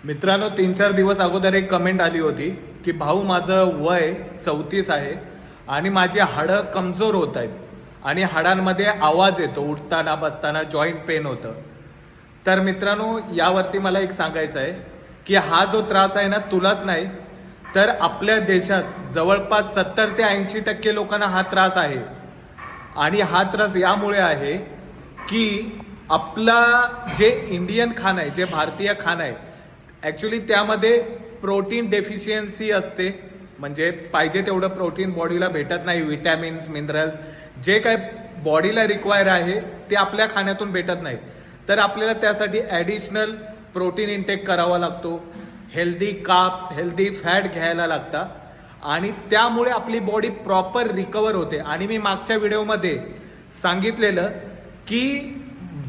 मित्रांनो, 3-4 दिवस अगोदर एक कमेंट आली होती की भाऊ माझं वय 34 आहे आणि माझी हाडं कमजोर होत आहेत आणि हाडांमध्ये आवाज येतो, उठताना बसताना जॉईंट पेन होतं. तर मित्रांनो, यावरती मला एक सांगायचं आहे की हा जो त्रास आहे ना, तुलाच नाही तर आपल्या देशात जवळपास 70 ते 80% लोकांना हा त्रास आहे. आणि हा त्रास यामुळे आहे की आपला जे इंडियन खाणं आहे, जे भारतीय खाणं आहे, ॲक्च्युली त्यामध्ये प्रोटीन डेफिशियन्सी असते. म्हणजे पाहिजे तेवढं प्रोटीन बॉडीला भेटत नाही. विटॅमिन्स, मिनरल्स जे काय बॉडीला रिक्वायर आहे ते आपल्या खाण्यातून भेटत नाही. तर आपल्याला त्यासाठी ॲडिशनल प्रोटीन इंटेक करावा लागतो, हेल्दी कार्ब्स, हेल्दी फॅट घ्यायला लागतात आणि त्यामुळे आपली बॉडी प्रॉपर रिकवर होते. आणि मी मागच्या व्हिडिओमध्ये सांगितलेलं की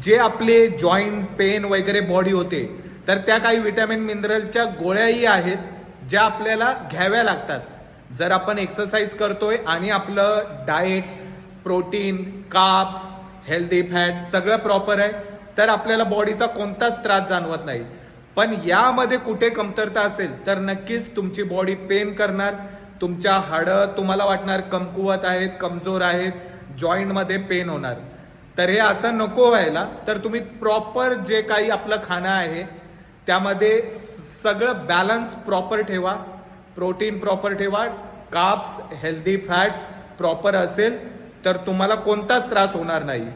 जे आपले जॉईंट पेन वगैरे बॉडी होते तर त्या काही विटॅमिन मिनरलच्या गोळ्याही आहेत ज्या आपल्याला घ्याव्या लागतात. जर आपण एक्सरसाइज करतोय आणि आपलं diet, protein, carbs, healthy fat सगळं प्रॉपर आहे तर आपल्याला बॉडीचा कोणताच त्रास जाणवत नाही. पण यामध्ये कुठे कमतरता असेल तर नक्कीच तुमची बॉडी पेन करणार, तुमच्या हाडं तुम्हाला वाटणार कमकुवत आहेत, कमजोर आहेत, जॉईंटमध्ये पेन होणार. तर हे असं नको व्हायला. तर तुम्ही प्रॉपर जे काही आपलं खाणं आहे त्यामध्ये सगळं बॅलन्स प्रॉपर ठेवा, प्रोटीन प्रॉपर ठेवा, कार्ब्स, हेल्दी फॅट्स प्रॉपर असेल तर तुम्हाला कोणताच त्रास होणार नाही.